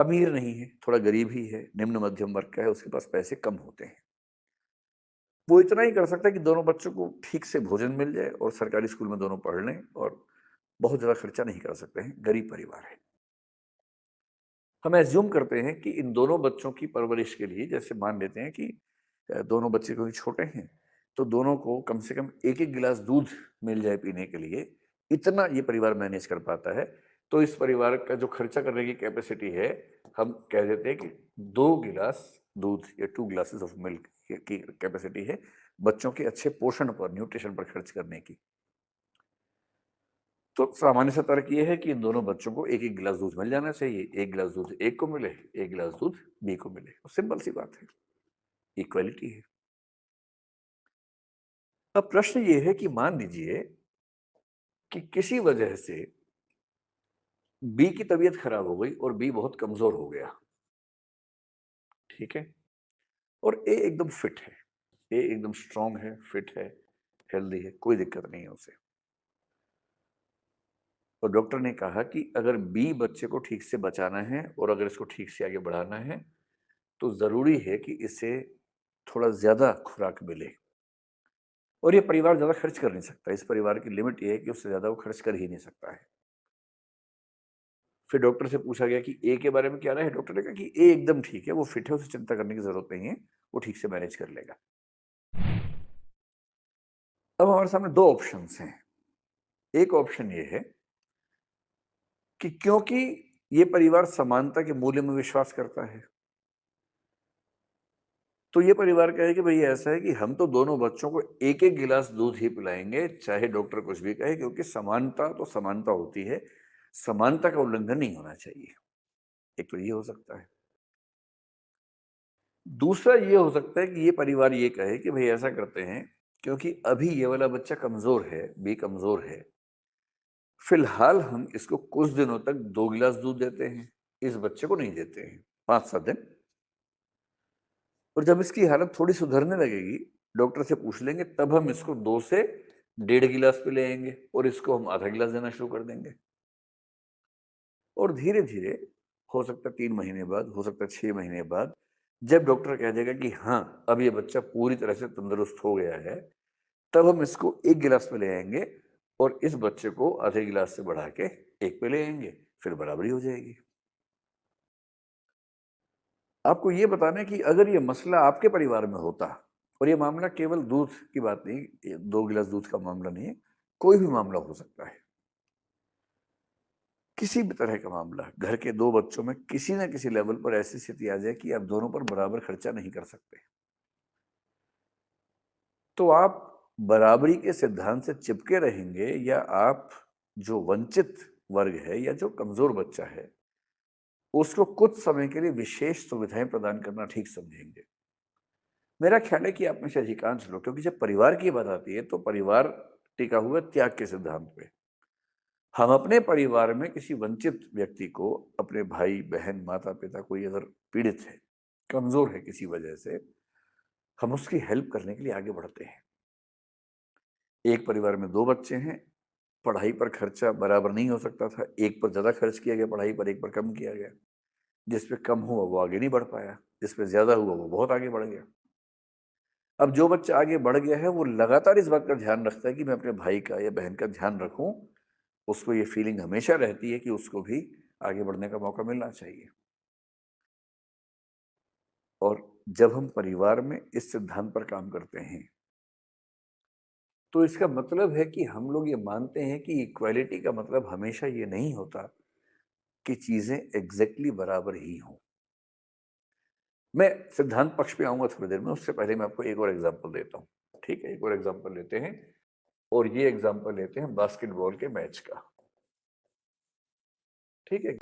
अमीर नहीं है, थोड़ा गरीब ही है, निम्न मध्यम वर्ग का है, उसके पास पैसे कम होते हैं। वो इतना ही कर सकता है कि दोनों बच्चों को ठीक से भोजन मिल जाए और सरकारी स्कूल में दोनों पढ़ लें, और बहुत ज़्यादा खर्चा नहीं कर सकते हैं, गरीब परिवार है। हम एज्यूम करते हैं कि इन दोनों बच्चों की परवरिश के लिए, जैसे मान लेते हैं कि दोनों बच्चे क्योंकि छोटे हैं, तो दोनों को कम से कम 1-1 गिलास दूध मिल जाए पीने के लिए, इतना ये परिवार मैनेज कर पाता है। तो इस परिवार का जो खर्चा करने की कैपेसिटी है, हम कह देते हैं कि 2 गिलास दूध या 2 ग्लासेस ऑफ मिल्क की कैपेसिटी है, बच्चों के अच्छे पोषण पर, न्यूट्रिशन पर खर्च करने की। तो सामान्य सा तर्क ये है कि इन दोनों बच्चों को 1-1 गिलास दूध मिल जाना चाहिए। 1 गिलास दूध एक को मिले, 1 गिलास दूध बी को मिले। सिंपल सी बात है, इक्वालिटी है। अब प्रश्न ये है कि मान लीजिए कि किसी वजह से बी की तबीयत खराब हो गई और बी बहुत कमजोर हो गया, ठीक है? और ए एकदम फिट है, ए एकदम स्ट्रांग है, फिट है, हेल्दी है, कोई दिक्कत नहीं है उसे। और डॉक्टर ने कहा कि अगर बी बच्चे को ठीक से बचाना है और अगर इसको ठीक से आगे बढ़ाना है, तो ज़रूरी है कि इसे थोड़ा ज़्यादा खुराक मिले। और ये परिवार ज़्यादा खर्च कर नहीं सकता। इस परिवार की लिमिट ये है कि उससे ज़्यादा वो खर्च कर ही नहीं सकता है। फिर डॉक्टर से पूछा गया कि ए के बारे में क्या राय है? डॉक्टर ने कहा कि ए एकदम ठीक है, वो फिट है, उसे चिंता करने की ज़रूरत नहीं है, वो ठीक से मैनेज कर लेगा। अब हमारे सामने 2 ऑप्शंस हैं। एक ऑप्शन ये है कि क्योंकि ये परिवार समानता के मूल्य में विश्वास करता है, तो ये परिवार कहे कि भई ऐसा है कि हम तो दोनों बच्चों को 1-1 गिलास दूध ही पिलाएँगे, चाहे डॉक्टर कुछ भी कहे, क्योंकि समानता तो समानता होती है, समानता का उल्लंघन नहीं होना चाहिए। एक तो ये हो सकता है। दूसरा ये हो सकता है कि ये परिवार ये कहे कि भई ऐसा करते हैं, क्योंकि अभी ये वाला बच्चा कमज़ोर है, बी कमज़ोर है, फिलहाल हम इसको कुछ दिनों तक 2 गिलास दूध देते हैं, इस बच्चे को नहीं देते हैं, 5-7 दिन। और जब इसकी हालत थोड़ी सुधरने लगेगी, डॉक्टर से पूछ लेंगे, तब हम इसको 2 से 1.5 गिलास पे ले आएँगे और इसको हम आधा गिलास देना शुरू कर देंगे। और धीरे-धीरे, हो सकता है 3 महीने बाद, हो सकता है 6 महीने बाद, जब डॉक्टर कह देगा कि हाँ, अब ये बच्चा पूरी तरह से तंदुरुस्त हो गया है, तब हम इसको 1 गिलास पे ले आएँगे और इस बच्चे को आधे गिलास से बढ़ा के 1 पे ले आएँगे, फिर बराबरी हो जाएगी। आपको ये बताना है कि अगर ये मसला आपके परिवार में होता, और ये मामला केवल दूध की बात नहीं, ये 2 गिलास दूध का मामला नहीं है, कोई भी मामला हो सकता है। किसी भी तरह का मामला, घर के 2 बच्चों में किसी न किसी लेवल पर ऐसी स्थिति आ जाए कि आप दोनों पर बराबर खर्चा नहीं कर सकते। तो आप बराबरी के सिद्धांत से चिपके रहेंगे, या आप जो वंचित वर्ग है या जो कमज़ोर बच्चा है, उसको कुछ समय के लिए विशेष सुविधाएँ प्रदान करना ठीक समझेंगे? मेरा ख्याल है कि आप में से अधिकांश लोग, क्योंकि जब परिवार की बात आती है, तो परिवार टिका हुआ है त्याग के सिद्धांत पे। हम अपने परिवार में किसी वंचित व्यक्ति को, अपने भाई, बहन, माता-पिता, कोई अगर पीड़ित है, कमज़ोर है किसी वजह से, हम उसकी हेल्प करने के लिए आगे बढ़ते हैं। एक परिवार में 2 बच्चे हैं, पढ़ाई पर खर्चा बराबर नहीं हो सकता था, एक पर ज़्यादा खर्च किया गया पढ़ाई पर, एक पर कम किया गया। जिस पे कम हुआ वो आगे नहीं बढ़ पाया, जिस पे ज़्यादा हुआ वो बहुत आगे बढ़ गया। अब जो बच्चा आगे बढ़ गया है, वो लगातार इस बात का ध्यान रखता है कि मैं अपने भाई का या बहन का ध्यान रखूं। उसको ये फीलिंग हमेशा रहती है कि उसको भी आगे बढ़ने का मौका मिलना चाहिए। और जब हम परिवार में इस सिद्धांत पर काम करते हैं, तो इसका मतलब है कि हम लोग ये मानते हैं कि इक्वालिटी का मतलब हमेशा ये नहीं होता कि चीजें एग्जैक्टली बराबर ही हों। मैं सिद्धांत पक्ष पे आऊंगा थोड़ी देर में, उससे पहले मैं आपको एक और एग्जांपल देता हूँ। ठीक है, एक और एग्जांपल लेते हैं, और ये एग्जांपल लेते हैं बास्केटबॉल के मैच का। ठीक है।